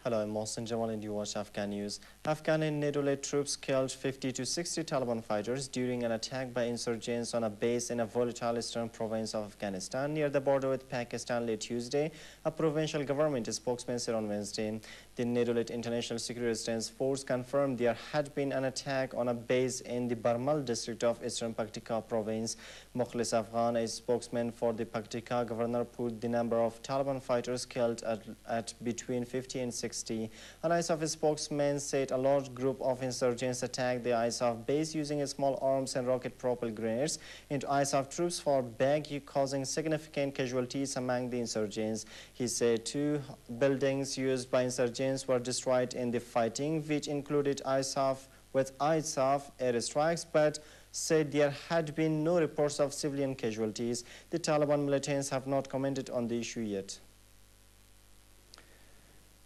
Hello, I'm Mohsen Jamal and you watch Afghan News. Afghan and NATO-led troops killed 50 to 60 Taliban fighters during an attack by insurgents on a base in a volatile eastern province of Afghanistan near the border with Pakistan late Tuesday, a provincial government spokesman said on Wednesday. The NATO-led International Security Assistance Force confirmed there had been an attack on a base in the Barmal district of eastern Paktika province. Mukhlis Afghan, a spokesman for the Paktika governor, put the number of Taliban fighters killed at between 50 and 60. An ISAF spokesman said a large group of insurgents attacked the ISAF base using small arms and rocket-propelled grenades into ISAF troops for Bag, causing significant casualties among the insurgents. He said 2 buildings used by insurgents were destroyed in the fighting, which included ISAF airstrikes, but said there had been no reports of civilian casualties. The Taliban militants have not commented on the issue yet.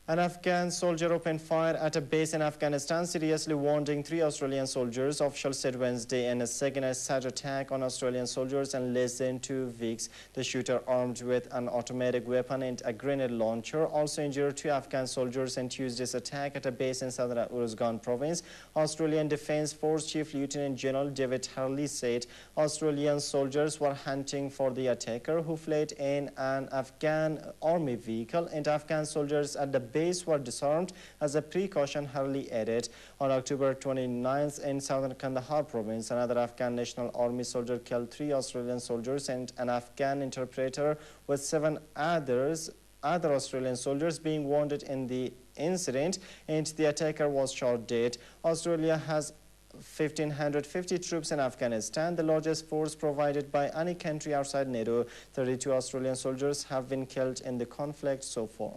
An Afghan soldier opened fire at a base in Afghanistan, seriously wounding 3 Australian soldiers, officials said Wednesday, and a second such attack on Australian soldiers in less than 2 weeks. The shooter, armed with an automatic weapon and a grenade launcher, also injured 2 Afghan soldiers in Tuesday's attack at a base in southern Afghan province. Australian Defence Force Chief Lieutenant General David Hurley said Australian soldiers were hunting for the attacker, who fled in an Afghan army vehicle, and Afghan soldiers at the base were disarmed as a precaution, Hurley added. On October 29th in southern Kandahar province, another Afghan National Army soldier killed 3 Australian soldiers and an Afghan interpreter, with 7 other Australian soldiers being wounded in the incident, and the attacker was shot dead. Australia has 1,550 troops in Afghanistan, the largest force provided by any country outside NATO. 32 Australian soldiers have been killed in the conflict so far.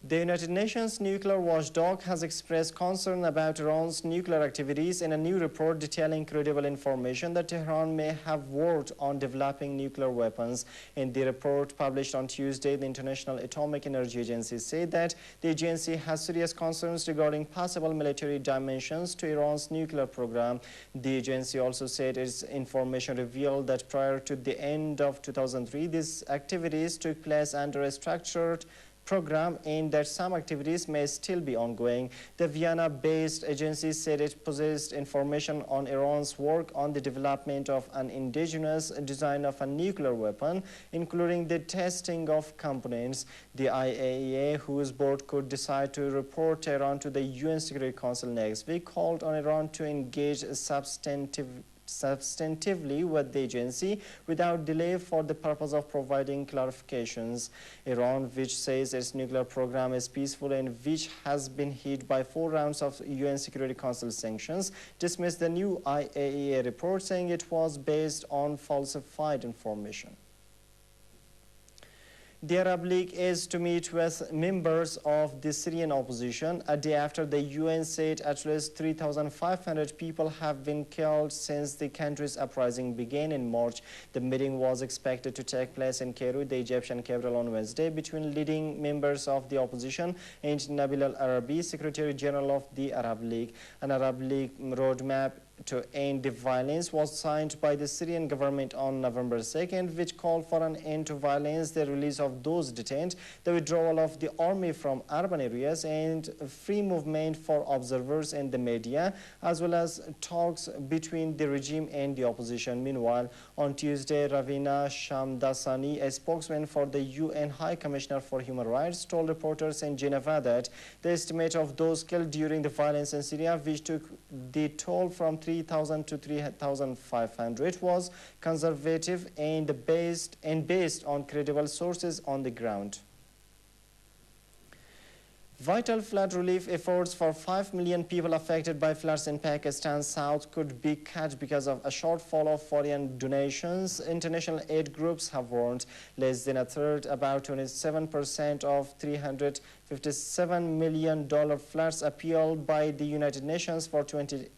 The United Nations nuclear watchdog has expressed concern about Iran's nuclear activities in a new report detailing credible information that Tehran may have worked on developing nuclear weapons. In the report published on Tuesday, the International Atomic Energy Agency said that the agency has serious concerns regarding possible military dimensions to Iran's nuclear program. The agency also said its information revealed that prior to the end of 2003, these activities took place under a structured program and that some activities may still be ongoing. The Vienna-based agency said it possessed information on Iran's work on the development of an indigenous design of a nuclear weapon, including the testing of components. The IAEA, whose board could decide to report Tehran to the UN Security Council next week, called on Iran to engage substantively with the agency without delay for the purpose of providing clarifications. Iran, which says its nuclear program is peaceful and which has been hit by 4 rounds of UN Security Council sanctions, dismissed the new IAEA report, saying it was based on falsified information. The Arab League is to meet with members of the Syrian opposition a day after the UN said at least 3,500 people have been killed since the country's uprising began in March. The meeting was expected to take place in Cairo, the Egyptian capital, on Wednesday, between leading members of the opposition and Nabil al-Arabi, Secretary General of the Arab League. An Arab League roadmap to end the violence was signed by the Syrian government on November 2nd, which called for an end to violence, the release of those detained, the withdrawal of the army from urban areas, and free movement for observers and the media, as well as talks between the regime and the opposition. Meanwhile, on Tuesday, Ravina Shamdasani, a spokesman for the UN High Commissioner for Human Rights, told reporters in Geneva that the estimate of those killed during the violence in Syria, which took the toll from 3,000 to 3,500, was conservative and based on credible sources on the ground. Vital flood relief efforts for 5 million people affected by floods in Pakistan's south could be cut because of a shortfall of foreign donations. International aid groups have warned less than a third, about 27% of $357 million floods appealed by the United Nations for 2011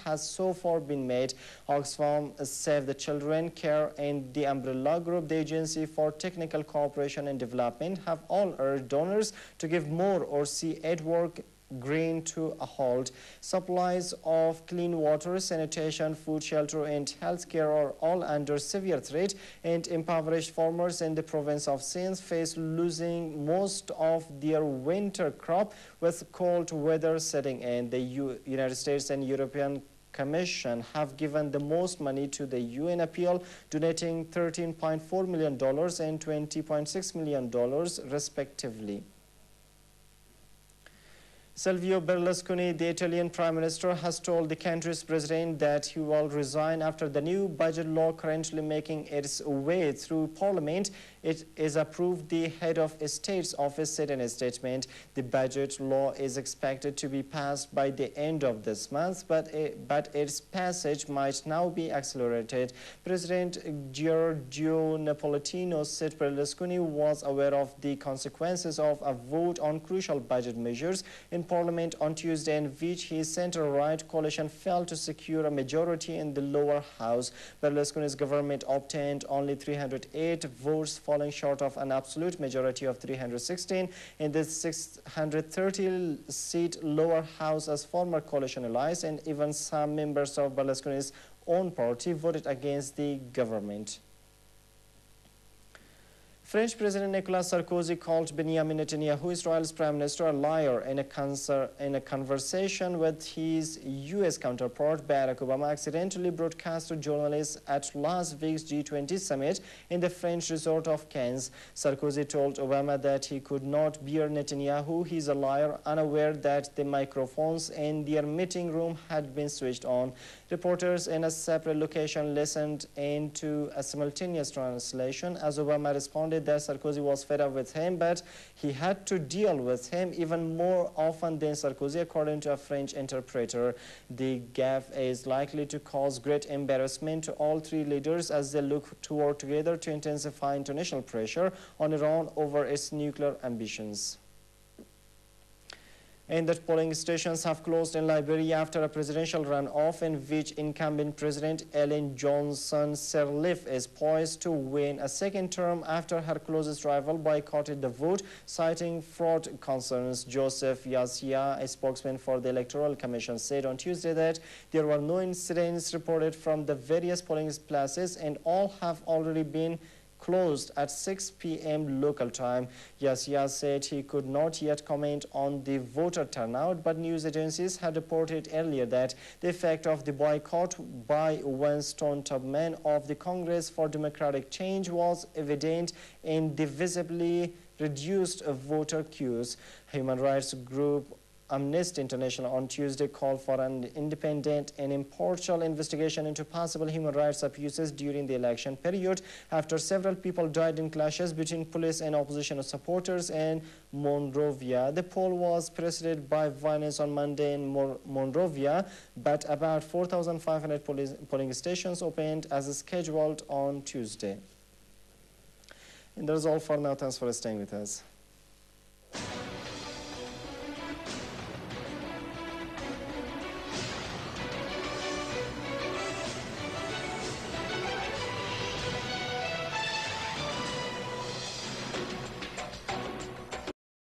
has so far been made. Oxfam, Save the Children, CARE, and the Umbrella Group, the Agency for Technical Cooperation and Development, have all urged donors to give more or see aid work green to a halt. Supplies of clean water, sanitation, food, shelter, and healthcare are all under severe threat, and impoverished farmers in the province of Sindh face losing most of their winter crop with cold weather setting in. The United States and European Commission have given the most money to the UN appeal, donating $13.4 million and $20.6 million respectively. Silvio Berlusconi, the Italian Prime Minister, has told the country's president that he will resign after the new budget law currently making its way through Parliament. It is approved, the head of state's office said in a statement. The budget law is expected to be passed by the end of this month, but its passage might now be accelerated. President Giorgio Napolitano said Berlusconi was aware of the consequences of a vote on crucial budget measures in Parliament on Tuesday, in which his center-right coalition failed to secure a majority in the lower house. Berlusconi's government obtained only 308 votes, falling short of an absolute majority of 316 in the 630-seat lower house, as former coalition allies and even some members of Berlusconi's own party voted against the government. French President Nicolas Sarkozy called Benjamin Netanyahu, Israel's prime minister, a liar in a conversation with his U.S. counterpart. Barack Obama accidentally broadcast to journalists at last week's G20 summit in the French resort of Cannes. Sarkozy told Obama that he could not bear Netanyahu. He's a liar, unaware that the microphones in their meeting room had been switched on. Reporters in a separate location listened into a simultaneous translation as Obama responded that Sarkozy was fed up with him, but he had to deal with him even more often than Sarkozy, according to a French interpreter. The gaffe is likely to cause great embarrassment to all three leaders as they look to work together to intensify international pressure on Iran over its nuclear ambitions. And that polling stations have closed in Liberia after a presidential runoff in which incumbent President Ellen Johnson Sirleaf is poised to win a second term after her closest rival boycotted the vote, citing fraud concerns. Joseph Yasia, a spokesman for the Electoral Commission, said on Tuesday that there were no incidents reported from the various polling places and all have already been closed at 6 p.m. local time. Yasia said he could not yet comment on the voter turnout, but news agencies had reported earlier that the effect of the boycott by Winston Tubman of the Congress for Democratic Change was evident in the visibly reduced voter queues. Human rights group Amnesty International on Tuesday called for an independent and impartial investigation into possible human rights abuses during the election period after several people died in clashes between police and opposition supporters in Monrovia. The poll was preceded by violence on Monday in Monrovia, but about 4,500 polling stations opened as scheduled on Tuesday. And that's all for now. Thanks for staying with us.